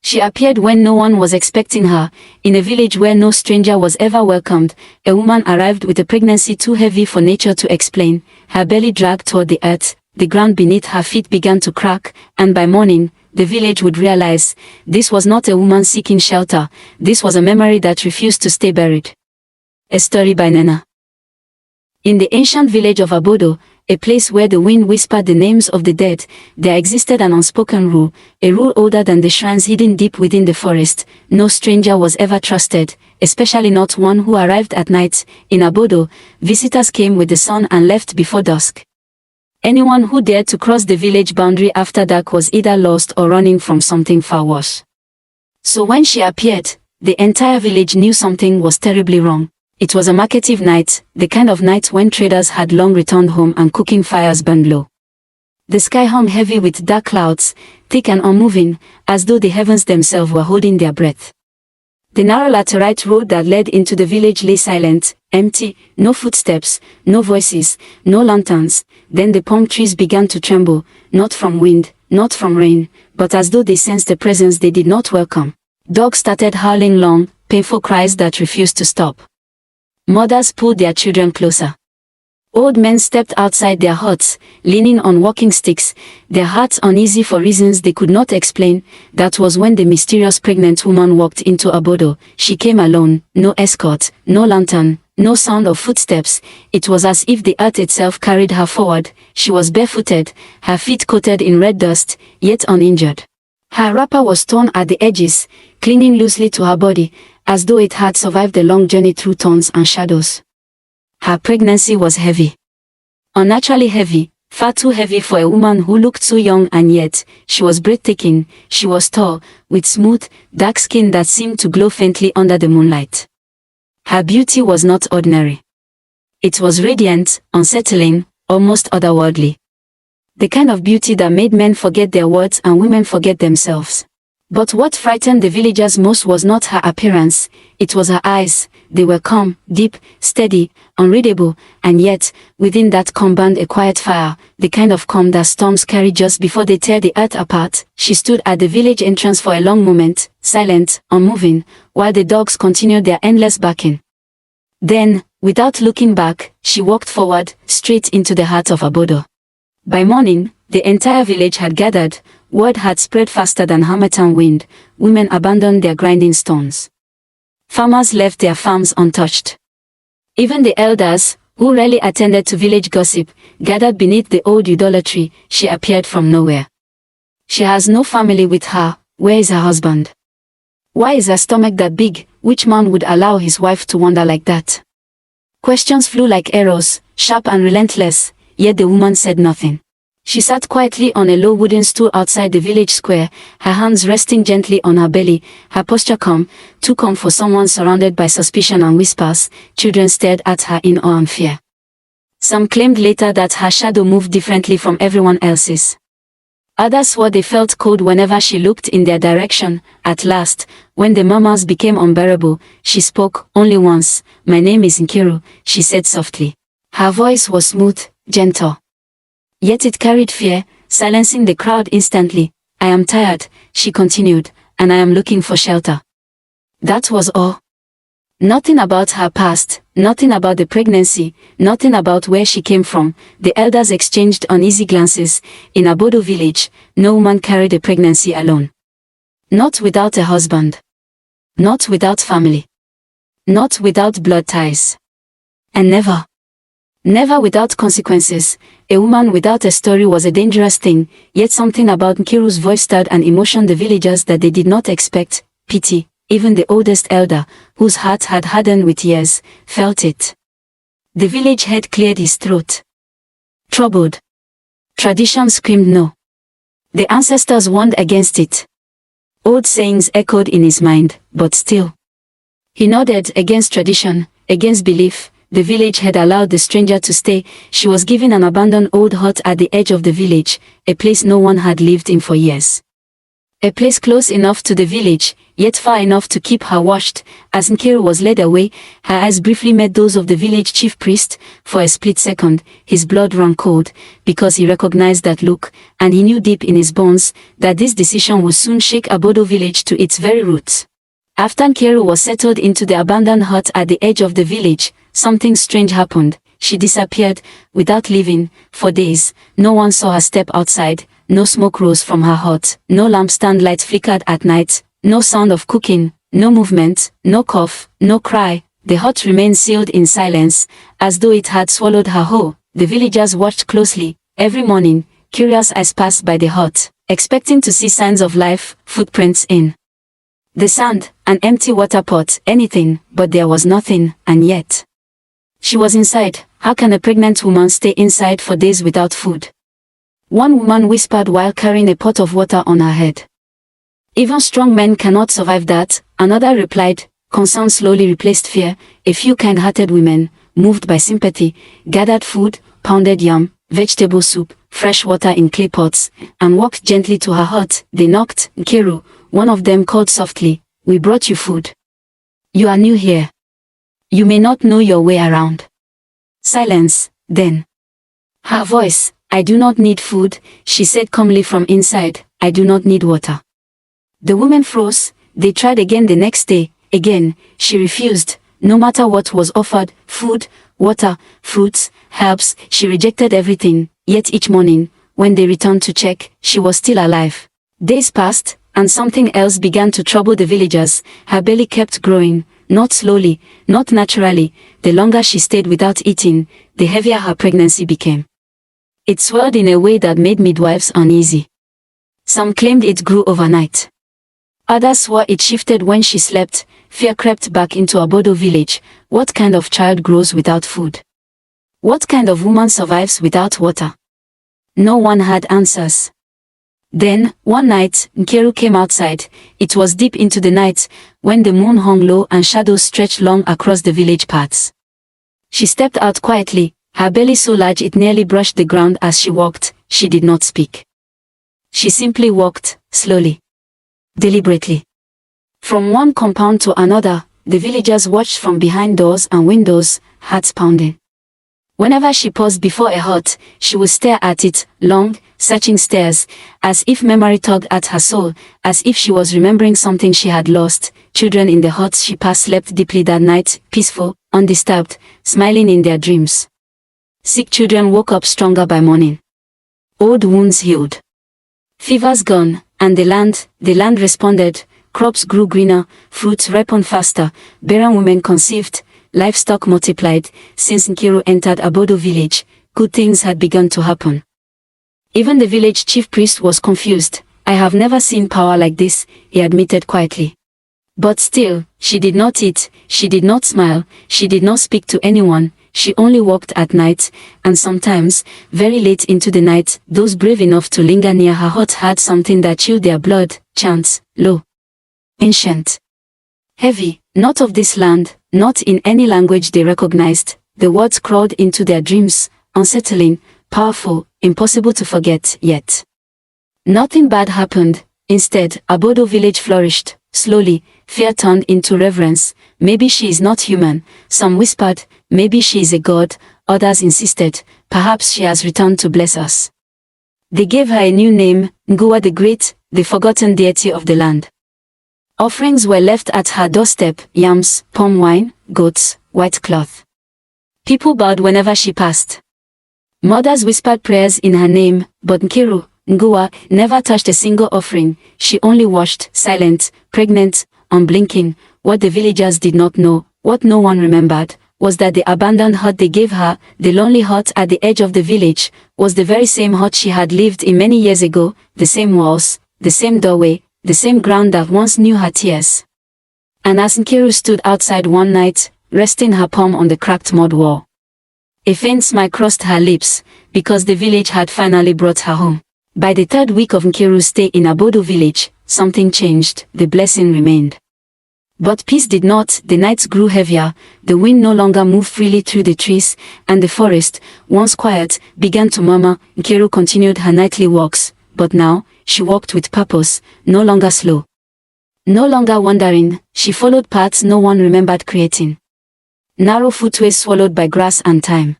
She appeared when no one was expecting her. In a village where no stranger was ever welcomed, a woman arrived with a pregnancy too heavy for nature to explain. Her belly dragged toward the earth, the ground beneath her feet began to crack, and by morning, the village would realize, this was not a woman seeking shelter, this was a memory that refused to stay buried. A story by Nana. In the ancient village of Abodo, a place where the wind whispered the names of the dead, there existed an unspoken rule, a rule older than the shrines hidden deep within the forest. No stranger was ever trusted, especially not one who arrived at night. In Abodo, visitors came with the sun and left before dusk. Anyone who dared to cross the village boundary after dark was either lost or running from something far worse. So when she appeared, the entire village knew something was terribly wrong. It was a marketive night, the kind of night when traders had long returned home and cooking fires burned low. The sky hung heavy with dark clouds, thick and unmoving, as though the heavens themselves were holding their breath. The narrow laterite road that led into the village lay silent, empty, no footsteps, no voices, no lanterns. Then the palm trees began to tremble, not from wind, not from rain, but as though they sensed a presence they did not welcome. Dogs started howling long, painful cries that refused to stop. Mothers pulled their children closer. Old men stepped outside their huts, leaning on walking sticks, their hearts uneasy for reasons they could not explain. That was when the mysterious pregnant woman walked into Abodo. She came alone, no escort, no lantern, no sound of footsteps. It was as if the earth itself carried her forward. She was barefooted, her feet coated in red dust, yet uninjured. Her wrapper was torn at the edges, clinging loosely to her body, as though it had survived a long journey through thorns and shadows. Her pregnancy was heavy. Unnaturally heavy, far too heavy for a woman who looked so young, and yet, she was breathtaking. She was tall, with smooth, dark skin that seemed to glow faintly under the moonlight. Her beauty was not ordinary. It was radiant, unsettling, almost otherworldly. The kind of beauty that made men forget their words and women forget themselves. But what frightened the villagers most was not her appearance, it was her eyes. They were calm, deep, steady, unreadable, and yet, within that calm burned a quiet fire, the kind of calm that storms carry just before they tear the earth apart. She stood at the village entrance for a long moment, silent, unmoving, while the dogs continued their endless barking. Then, without looking back, she walked forward, straight into the heart of Abodo. By morning, the entire village had gathered. Word had spread faster than harmattan wind. Women abandoned their grinding stones. Farmers left their farms untouched. Even the elders, who rarely attended to village gossip, gathered beneath the old idolatry. She appeared from nowhere. She has no family with her. Where is her husband? Why is her stomach that big? Which man would allow his wife to wander like that? Questions flew like arrows, sharp and relentless, yet the woman said nothing. She sat quietly on a low wooden stool outside the village square, her hands resting gently on her belly, her posture calm, too calm for someone surrounded by suspicion and whispers. Children stared at her in awe and fear. Some claimed later that her shadow moved differently from everyone else's. Others swore they felt cold whenever she looked in their direction. At last, when the murmurs became unbearable, she spoke, only once. "My name is Nkiru," she said softly. Her voice was smooth, gentle. Yet it carried fear, silencing the crowd instantly. "I am tired," she continued, "and I am looking for shelter." That was all. Nothing about her past, nothing about the pregnancy, nothing about where she came from. The elders exchanged uneasy glances. In Abodo village, no woman carried a pregnancy alone. Not without a husband. Not without family. Not without blood ties. And never without consequences. A woman without a story was a dangerous thing, yet something about Nkiru's voice stirred an emotion the villagers that they did not expect. Pity. Even the oldest elder, whose heart had hardened with years, felt it. The village head cleared his throat. Troubled. Tradition screamed no. The ancestors warned against it. Old sayings echoed in his mind, but still. He nodded against tradition, against belief. The village had allowed the stranger to stay. She was given an abandoned old hut at the edge of the village, a place no one had lived in for years. A place close enough to the village, yet far enough to keep her watched. As Nkiru was led away, her eyes briefly met those of the village chief priest. For a split second, his blood ran cold, because he recognized that look, and he knew deep in his bones that this decision would soon shake Abodo village to its very roots. After Nkiru was settled into the abandoned hut at the edge of the village, something strange happened. She disappeared, without leaving, for days. No one saw her step outside, no smoke rose from her hut, no lampstand light flickered at night, no sound of cooking, no movement, no cough, no cry. The hut remained sealed in silence, as though it had swallowed her whole. The villagers watched closely. Every morning, curious eyes passed by the hut, expecting to see signs of life, footprints in the sand, an empty water pot, anything, but there was nothing, and yet she was inside. How can a pregnant woman stay inside for days without food? One woman whispered while carrying a pot of water on her head. Even strong men cannot survive that, another replied. Concern slowly replaced fear. A few kind-hearted women, moved by sympathy, gathered food, pounded yam, vegetable soup, fresh water in clay pots, and walked gently to her hut. They knocked. Nkiru, one of them, called softly, "We brought you food. You are new here. You may not know your way around." Silence, then. Her voice, "I do not need food," she said calmly from inside. "I do not need water." The woman froze. They tried again the next day. Again, she refused. No matter what was offered, food, water, fruits, herbs, she rejected everything. Yet each morning, when they returned to check, she was still alive. Days passed, and something else began to trouble the villagers. Her belly kept growing, not slowly, not naturally. The longer she stayed without eating, the heavier her pregnancy became. It swelled in a way that made midwives uneasy. Some claimed it grew overnight. Others swore it shifted when she slept. Fear crept back into Abodo village. What kind of child grows without food? What kind of woman survives without water? No one had answers. Then, one night, Nkiru came outside. It was deep into the night, when the moon hung low and shadows stretched long across the village paths. She stepped out quietly, her belly so large it nearly brushed the ground as she walked. She did not speak. She simply walked, slowly, deliberately. From one compound to another, the villagers watched from behind doors and windows, hearts pounding. Whenever she paused before a hut, she would stare at it, long, searching stares, as if memory tugged at her soul, as if she was remembering something she had lost. Children in the huts she passed slept deeply that night, peaceful, undisturbed, smiling in their dreams. Sick children woke up stronger by morning. Old wounds healed. Fevers gone, and the land responded. Crops grew greener, fruits ripened faster, barren women conceived, livestock multiplied. Since Nkiru entered Abodo village, good things had begun to happen. Even the village chief priest was confused. "I have never seen power like this," he admitted quietly. But still, she did not eat, she did not smile, she did not speak to anyone. She only walked at night, and sometimes, very late into the night, those brave enough to linger near her hut heard something that chilled their blood. Chants, low, ancient, heavy, not of this land, not in any language they recognized. The words crawled into their dreams, unsettling, powerful, impossible to forget. Yet nothing bad happened. Instead, Abodo village flourished. Slowly, fear turned into reverence. Maybe she is not human, some whispered. Maybe she is a god, others insisted. Perhaps she has returned to bless us. They gave her a new name, Nguwa the Great, the forgotten deity of the land. Offerings were left at her doorstep, yams, palm wine, goats, white cloth. People bowed whenever she passed. Mothers whispered prayers in her name, but Nkiru, Nguwa, never touched a single offering. She only watched, silent, pregnant, unblinking. What the villagers did not know, what no one remembered, was that the abandoned hut they gave her, the lonely hut at the edge of the village, was the very same hut she had lived in many years ago, the same walls, the same doorway, the same ground that once knew her tears. And as Nkiru stood outside one night, resting her palm on the cracked mud wall, a faint smile crossed her lips, because the village had finally brought her home. By the third week of Nkiru's stay in Abodo village, something changed. The blessing remained, but peace did not. The nights grew heavier, the wind no longer moved freely through the trees, and the forest, once quiet, began to murmur. Nkiru continued her nightly walks, but now, she walked with purpose, no longer slow. No longer wandering, she followed paths no one remembered creating. Narrow footways swallowed by grass and time.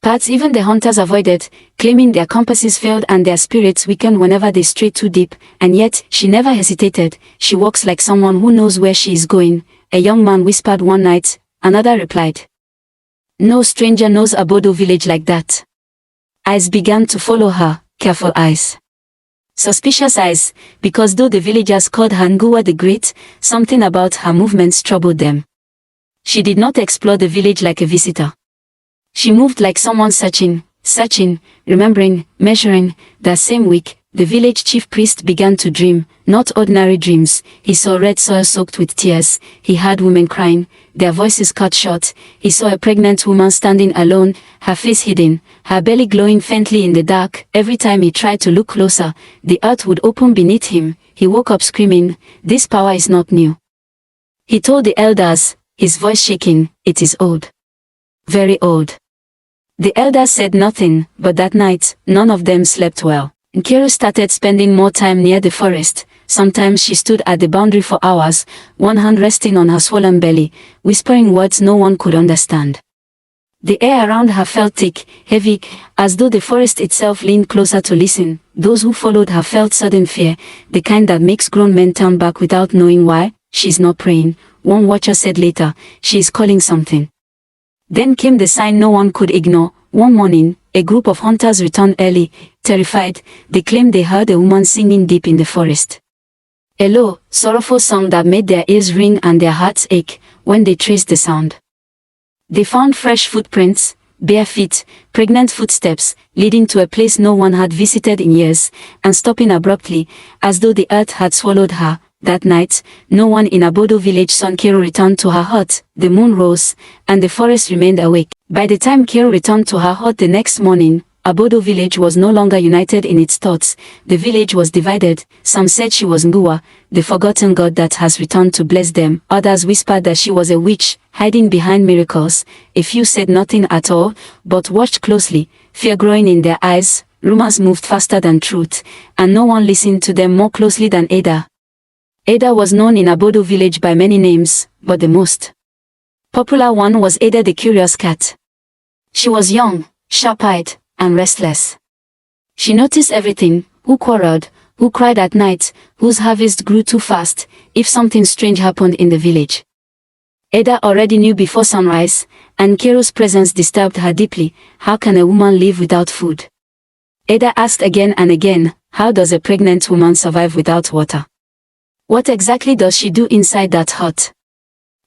Paths even the hunters avoided, claiming their compasses failed and their spirits weakened whenever they strayed too deep, and yet, she never hesitated. She walks like someone who knows where she is going, a young man whispered one night. Another replied. No stranger knows Abodo village like that. Eyes began to follow her, careful eyes. Suspicious eyes, because though the villagers called her Nguwa the Great, something about her movements troubled them. She did not explore the village like a visitor. She moved like someone searching, remembering, measuring. That same week, the village chief priest began to dream, not ordinary dreams. He saw red soil soaked with tears. He heard women crying, their voices cut short. He saw a pregnant woman standing alone, her face hidden, her belly glowing faintly in the dark. Every time he tried to look closer, the earth would open beneath him. He woke up screaming, "This power is not new." He told the elders, his voice shaking, "It is old. Very old." The elders said nothing, but that night, none of them slept well. Nkiru started spending more time near the forest. Sometimes she stood at the boundary for hours, one hand resting on her swollen belly, whispering words no one could understand. The air around her felt thick, heavy, as though the forest itself leaned closer to listen. Those who followed her felt sudden fear, the kind that makes grown men turn back without knowing why. "She's not praying," one watcher said later. "She is calling something." Then came the sign no one could ignore. One morning, a group of hunters returned early, terrified. They claimed they heard a woman singing deep in the forest. A low, sorrowful song that made their ears ring and their hearts ache. When they traced the sound, they found fresh footprints, bare feet, pregnant footsteps, leading to a place no one had visited in years, and stopping abruptly, as though the earth had swallowed her. That night, no one in Abodo village saw Nkiru return to her hut. The moon rose, and the forest remained awake. By the time Nkiru returned to her hut the next morning, Abodo village was no longer united in its thoughts. The village was divided. Some said she was Nguwa, the forgotten god that has returned to bless them. Others whispered that she was a witch, hiding behind miracles. A few said nothing at all, but watched closely, fear growing in their eyes. Rumors moved faster than truth, and no one listened to them more closely than Ada. Ada was known in Abodo village by many names, but the most popular one was Ada the Curious Cat. She was young, sharp-eyed, and restless. She noticed everything: who quarreled, who cried at night, whose harvest grew too fast, if something strange happened in the village. Ada already knew before sunrise, and Nkiru's presence disturbed her deeply. How can a woman live without food? Ada asked again and again, how does a pregnant woman survive without water? What exactly does she do inside that hut?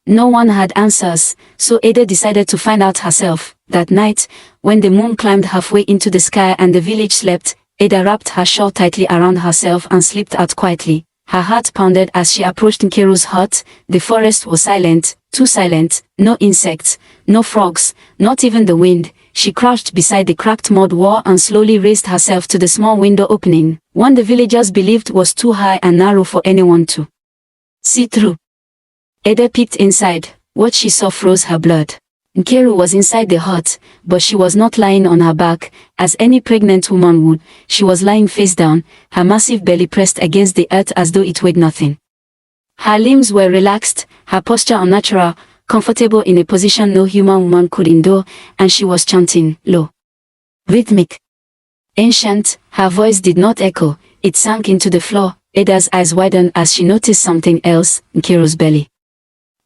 No one had answers, so Ada decided to find out herself. That night, when the moon climbed halfway into the sky and the village slept, Ada wrapped her shawl tightly around herself and slipped out quietly. Her heart pounded as she approached Nkiru's hut. The forest was silent, too silent. No insects, no frogs, not even the wind. She crouched beside the cracked mud wall and slowly raised herself to the small window opening, one the villagers believed was too high and narrow for anyone to see through. Ada peeked inside. What she saw froze her blood. Nkiru was inside the hut, but she was not lying on her back, as any pregnant woman would. She was lying face down, her massive belly pressed against the earth as though it weighed nothing. Her limbs were relaxed, her posture unnatural, comfortable in a position no human woman could endure, and she was chanting, low, rhythmic, ancient. Her voice did not echo, it sank into the floor. Ada's eyes widened as she noticed something else. Nkiru's belly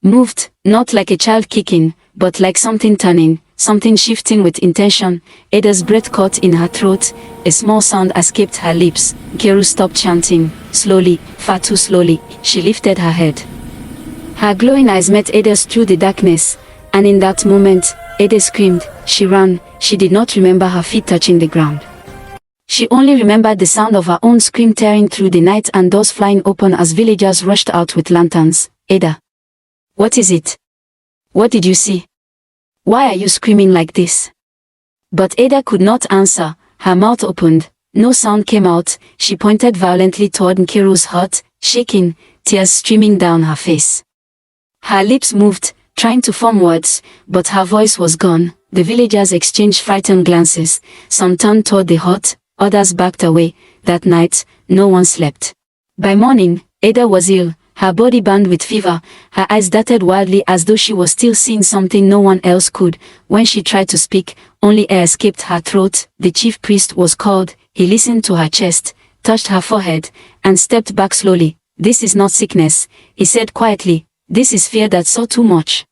moved, not like a child kicking, but like something turning, something shifting with intention. Ada's breath caught in her throat, a small sound escaped her lips. Nkiru stopped chanting, slowly, far too slowly. She lifted her head. Her glowing eyes met Ada's through the darkness, and in that moment, Ada screamed. She ran. She did not remember her feet touching the ground. She only remembered the sound of her own scream tearing through the night and doors flying open as villagers rushed out with lanterns. Ada. What is it? What did you see? Why are you screaming like this? But Ada could not answer. Her mouth opened. No sound came out. She pointed violently toward Nkiru's hut, shaking, tears streaming down her face. Her lips moved, trying to form words, but her voice was gone. The villagers exchanged frightened glances. Some turned toward the hut, others backed away. That night, no one slept. By morning, Ada was ill, her body burned with fever, her eyes darted wildly as though she was still seeing something no one else could. When she tried to speak, only air escaped her throat. The chief priest was called. He listened to her chest, touched her forehead, and stepped back slowly. "This is not sickness," he said quietly. "This is fear that saw too much."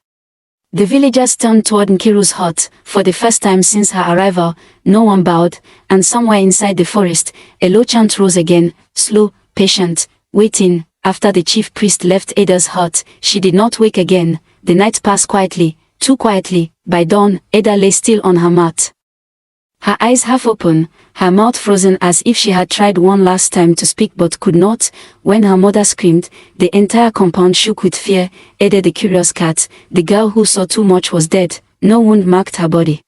The villagers turned toward Nkiru's hut. For the first time since her arrival, no one bowed, and somewhere inside the forest, a low chant rose again, slow, patient, waiting. After the chief priest left Ada's hut, she did not wake again. The night passed quietly, too quietly. By dawn, Ada lay still on her mat. Her eyes half open, her mouth frozen as if she had tried one last time to speak but could not. When her mother screamed, the entire compound shook with fear. Ada, the curious cat, the girl who saw too much, was dead. No wound marked her body.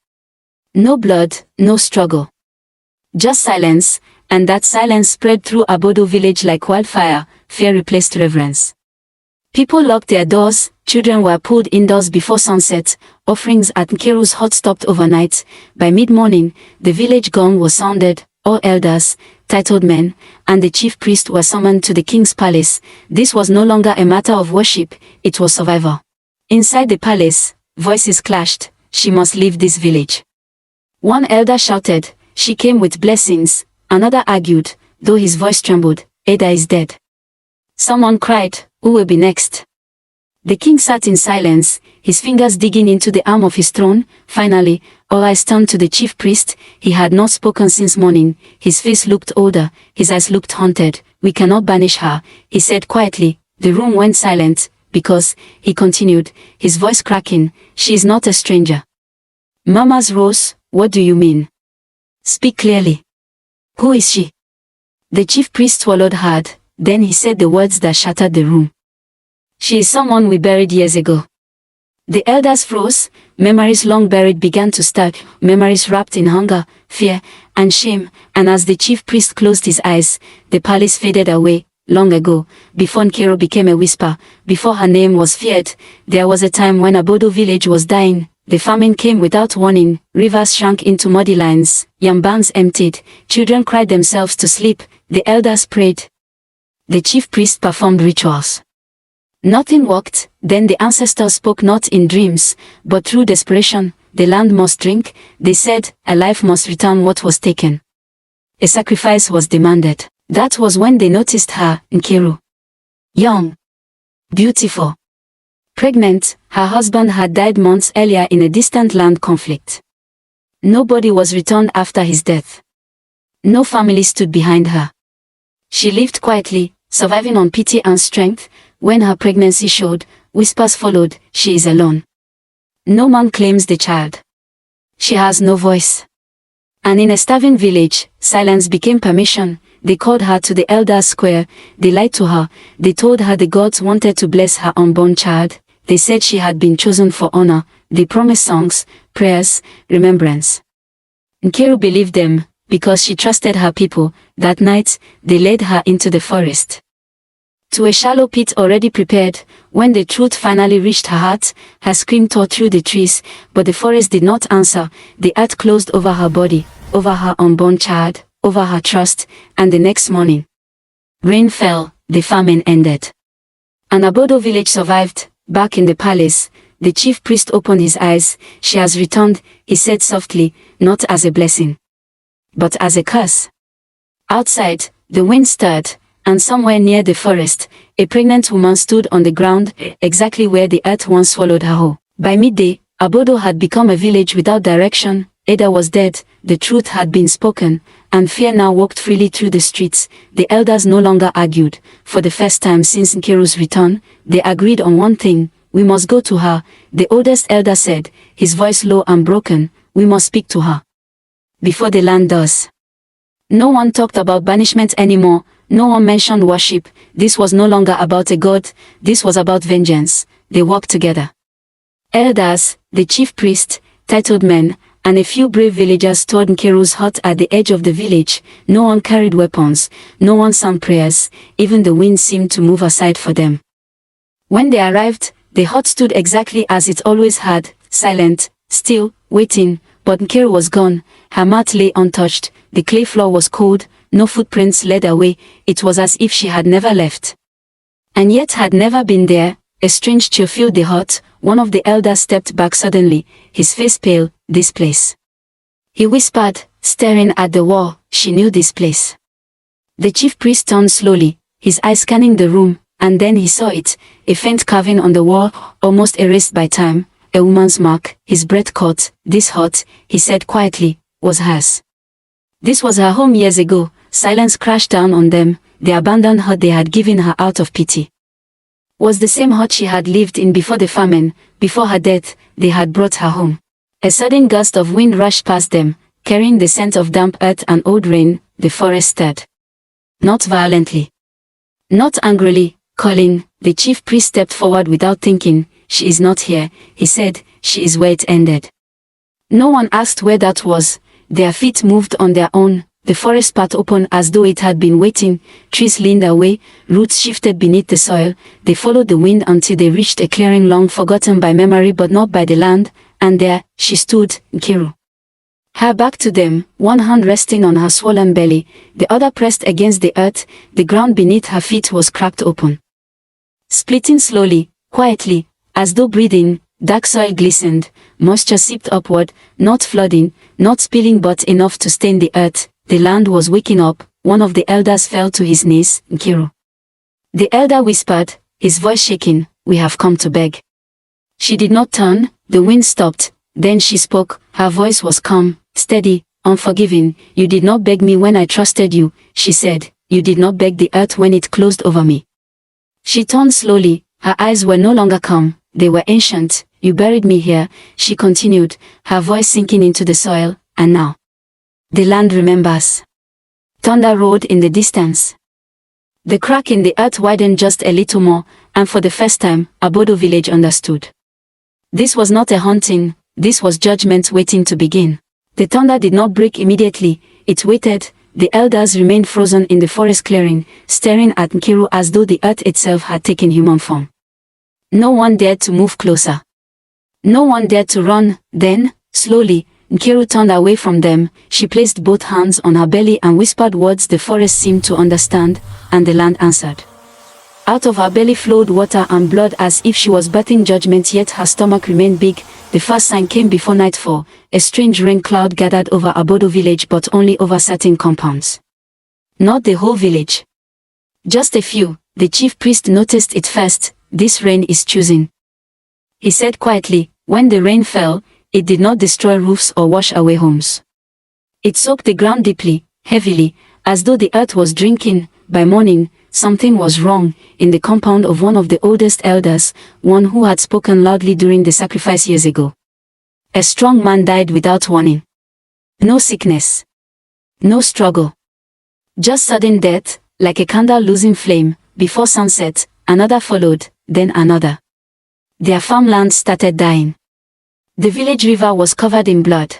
No blood, no struggle. Just silence, and that silence spread through Abodo village like wildfire. Fear replaced reverence. People locked their doors, children were pulled indoors before sunset, offerings at Nkiru's hut stopped overnight. By mid-morning, the village gong was sounded, all elders, titled men, and the chief priest were summoned to the king's palace. This was no longer a matter of worship, it was survival. Inside the palace, voices clashed. "She must leave this village." One elder shouted, "She came with blessings." Another argued, though his voice trembled, "Ada is dead." Someone cried, "Who will be next?" The king sat in silence, his fingers digging into the arm of his throne. Finally, all eyes turned to the chief priest. He had not spoken since morning. His face looked older, his eyes looked haunted. "We cannot banish her," he said quietly. The room went silent, because, he continued, his voice cracking, "she is not a stranger." Murmurs rose. "What do you mean? Speak clearly. Who is she?" The chief priest swallowed hard. Then he said the words that shattered the room. "She is someone we buried years ago." The elders froze. Memories long buried began to stir, memories wrapped in hunger, fear, and shame. And as the chief priest closed his eyes, the palace faded away. Long ago, before Nkiru became a whisper, before her name was feared, there was a time when Abodo village was dying. The famine came without warning. Rivers shrank into muddy lines, yam barns emptied, children cried themselves to sleep. The elders prayed. The chief priest performed rituals. Nothing worked. Then the ancestors spoke, not in dreams, but through desperation. The land must drink, they said, a life must return what was taken. A sacrifice was demanded. That was when they noticed her, Nkiru. Young. Beautiful. Pregnant, her husband had died months earlier in a distant land conflict. Nobody was returned after his death. No family stood behind her. She lived quietly, surviving on pity and strength. When her pregnancy showed, whispers followed, "She is alone. No man claims the child. She has no voice." And in a starving village, silence became permission. They called her to the elders' square. They lied to her. They told her the gods wanted to bless her unborn child. They said she had been chosen for honor. They promised songs, prayers, remembrance. Nkiru believed them, because she trusted her people. That night, they led her into the forest, to a shallow pit already prepared. When the truth finally reached her heart, her scream tore through the trees, but the forest did not answer. The earth closed over her body, over her unborn child, over her trust, and the next morning, rain fell, the famine ended. An Abodo village survived. Back in the palace, the chief priest opened his eyes. "She has returned," he said softly, "not as a blessing, but as a curse." Outside, the wind stirred, and somewhere near the forest, a pregnant woman stood on the ground, exactly where the earth once swallowed her whole. By midday, Abodo had become a village without direction. Ada was dead, the truth had been spoken, and fear now walked freely through the streets. The elders no longer argued. For the first time since Nkiru's return, they agreed on one thing: we must go to her. The oldest elder said, his voice low and broken, "We must speak to her before the land does." No one talked about banishment anymore. No one mentioned worship. This was no longer about a god, this was about vengeance. They walked together. Elders, the chief priest, titled men, and a few brave villagers stood Nkiru's hut at the edge of the village. No one carried weapons, no one sang prayers, even the wind seemed to move aside for them. When they arrived, the hut stood exactly as it always had, silent, still, waiting, but Nkiru was gone. Her mat lay untouched, the clay floor was cold, no footprints led away, it was as if she had never left. And yet had never been there. A strange chill filled the hut. One of the elders stepped back suddenly, his face pale. This place. He whispered, staring at the wall. She knew this place. The chief priest turned slowly, his eyes scanning the room, and then he saw it, a faint carving on the wall, almost erased by time, a woman's mark. His breath caught. This hut, he said quietly, was hers. This was her home years ago. Silence crashed down on them. The abandoned hut they had given her out of pity was the same hut she had lived in before the famine. Before her death, they had brought her home. A sudden gust of wind rushed past them, carrying the scent of damp earth and old rain. The forest stirred. Not violently. Not angrily, calling. The chief priest stepped forward without thinking. She is not here, he said. She is where it ended. No one asked where that was. Their feet moved on their own. The forest path opened as though it had been waiting. Trees leaned away, roots shifted beneath the soil. They followed the wind until they reached a clearing long forgotten by memory but not by the land. And there, she stood, Nkiru. Her back to them, one hand resting on her swollen belly, the other pressed against the earth. The ground beneath her feet was cracked open, splitting slowly, quietly, as though breathing. Dark soil glistened, moisture seeped upward, not flooding, not spilling but enough to stain the earth. The land was waking up. One of the elders fell to his knees. Nkiru. The elder whispered, his voice shaking, we have come to beg. She did not turn. The wind stopped. Then she spoke. Her voice was calm, steady, unforgiving. You did not beg me when I trusted you, she said. You did not beg the earth when it closed over me. She turned slowly. Her eyes were no longer calm. They were ancient. You buried me here, she continued, her voice sinking into the soil. And now the land remembers. Thunder roared in the distance. The crack in the earth widened just a little more, and for the first time, Abodo village understood. This was not a haunting, this was judgment waiting to begin. The thunder did not break immediately, it waited. The elders remained frozen in the forest clearing, staring at Nkiru as though the earth itself had taken human form. No one dared to move closer. No one dared to run. Then, slowly, Nkiru turned away from them. She placed both hands on her belly and whispered words the forest seemed to understand, and the land answered. Out of her belly flowed water and blood as if she was birthing judgment, yet her stomach remained big. The first sign came before nightfall. A strange rain cloud gathered over Abodo village, but only over certain compounds. Not the whole village. Just a few. The chief priest noticed it first. This rain is choosing, he said quietly. When the rain fell, it did not destroy roofs or wash away homes. It soaked the ground deeply, heavily, as though the earth was drinking. By morning, something was wrong in the compound of one of the oldest elders, one who had spoken loudly during the sacrifice years ago. A strong man died without warning. No sickness. No struggle. Just sudden death, like a candle losing flame. Before sunset, another followed, then another. Their farmland started dying. The village river was covered in blood.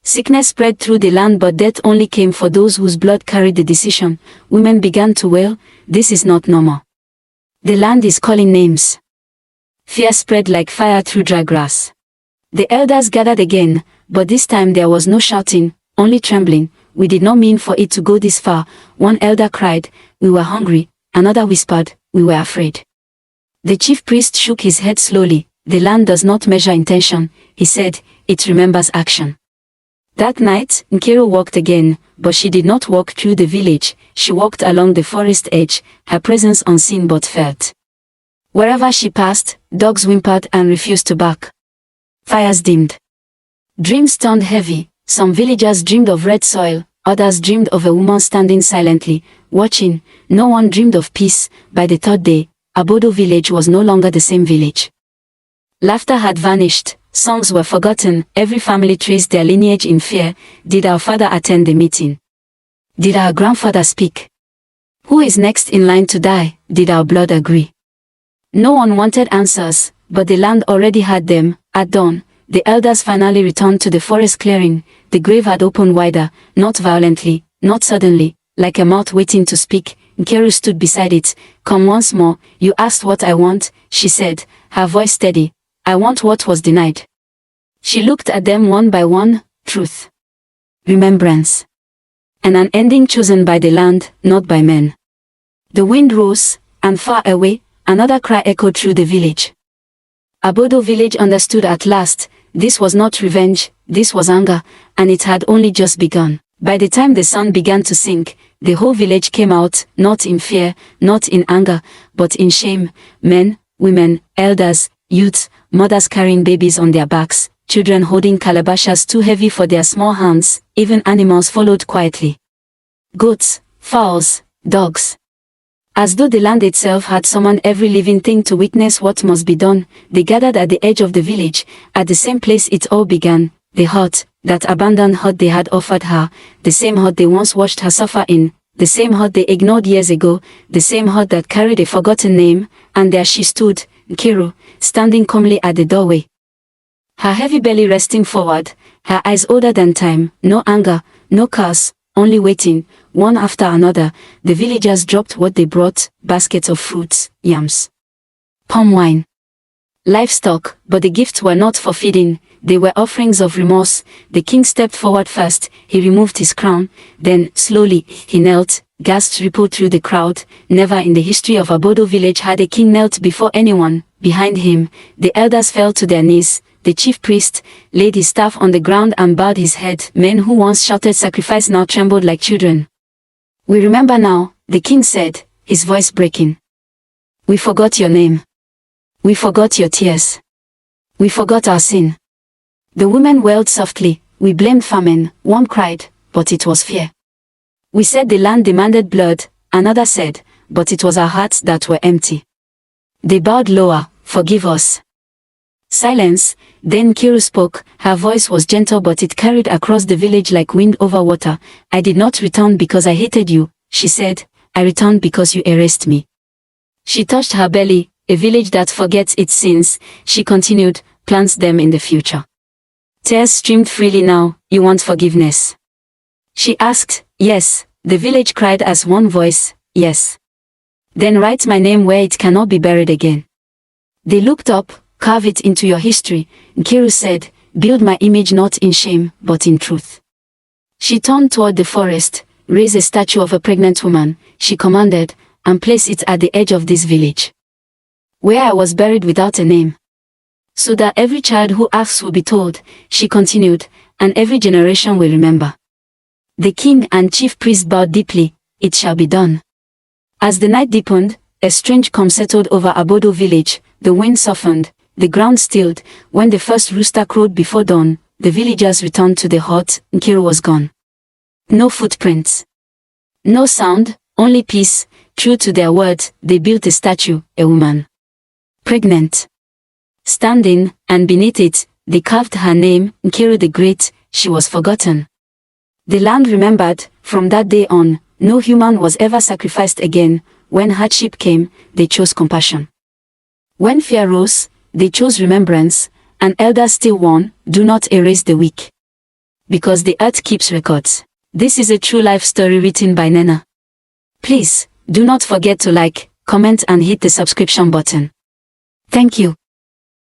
Sickness spread through the land, but death only came for those whose blood carried the decision. Women began to wail, this is not normal. The land is calling names. Fear spread like fire through dry grass. The elders gathered again, but this time there was no shouting, only trembling. We did not mean for it to go this far. One elder cried, we were hungry. Another whispered, we were afraid. The chief priest shook his head slowly. The land does not measure intention, he said, it remembers action. That night, Nkiru walked again, but she did not walk through the village. She walked along the forest edge, her presence unseen but felt. Wherever she passed, dogs whimpered and refused to bark. Fires dimmed. Dreams turned heavy. Some villagers dreamed of red soil, others dreamed of a woman standing silently, watching. No one dreamed of peace. By the third day, Abodo village was no longer the same village. Laughter had vanished, songs were forgotten, every family traced their lineage in fear. Did our father attend the meeting? Did our grandfather speak? Who is next in line to die? Did our blood agree? No one wanted answers, but the land already had them. At dawn, the elders finally returned to the forest clearing. The grave had opened wider, not violently, not suddenly, like a mouth waiting to speak. Nkiru stood beside it. Come once more, you asked what I want, she said, her voice steady. I want what was denied. She looked at them one by one. Truth. Remembrance. and an ending chosen by the land, not by men. The wind rose, and far away, another cry echoed through the village. Abodo village understood at last. This was not revenge, this was anger, and it had only just begun. By the time the sun began to sink, the whole village came out, not in fear, not in anger, but in shame. Men, women, elders, youths, mothers carrying babies on their backs, children holding calabashes too heavy for their small hands, even animals followed quietly. Goats, fowls, dogs. As though the land itself had summoned every living thing to witness what must be done, they gathered at the edge of the village, at the same place it all began, the hut, that abandoned hut they had offered her, the same hut they once watched her suffer in, the same hut they ignored years ago, the same hut that carried a forgotten name, and there she stood, Nkiru, standing calmly at the doorway. Her heavy belly resting forward, her eyes older than time, no anger, no curse, only waiting. One after another, the villagers dropped what they brought, baskets of fruits, yams, palm wine, livestock, but the gifts were not for feeding, they were offerings of remorse. The king stepped forward first, he removed his crown, then, slowly, he knelt. Gasps rippled through the crowd. Never in the history of Abodo village had a king knelt before anyone. Behind him, the elders fell to their knees. The chief priest laid his staff on the ground and bowed his head. Men who once shouted sacrifice now trembled like children. "We remember now," the king said, his voice breaking. "We forgot your name. We forgot your tears. We forgot our sin." The women wailed softly. "We blamed famine," one cried, but it was fear. "We said the land demanded blood," another said, but it was our hearts that were empty. They bowed lower. "Forgive us." Silence. Then Nkiru spoke. Her voice was gentle, but it carried across the village like wind over water. "I did not return because I hated you," she said. "I returned because you erased me." She touched her belly. "A village that forgets its sins," she continued, "plants them in the future." Tears streamed freely now. "You want forgiveness?" she asked. "Yes," the village cried as one voice. "Yes." "Then write my name where it cannot be buried again." They looked up. "Carve it into your history," Nkiru said. "Build my image not in shame, but in truth." She turned toward the forest. "Raise a statue of a pregnant woman," she commanded, "and place it at the edge of this village, where I was buried without a name. So that every child who asks will be told," she continued, "and every generation will remember." The king and chief priest bowed deeply. "It shall be done." As the night deepened, a strange calm settled over Abodo village. The wind softened. The ground stilled. When the first rooster crowed before dawn, the villagers returned to the hut. Nkiru was gone. No footprints. No sound, only peace. True to their word, they built a statue, a woman, pregnant, standing, and beneath it, they carved her name, Nkiru the Great. She was forgotten. The land remembered. From that day on, no human was ever sacrificed again. When hardship came, they chose compassion. When fear rose, they chose remembrance, and elders still warn, "Do not erase the weak." Because the earth keeps records. This is a true life story written by Nena. Please, do not forget to like, comment and hit the subscription button. Thank you.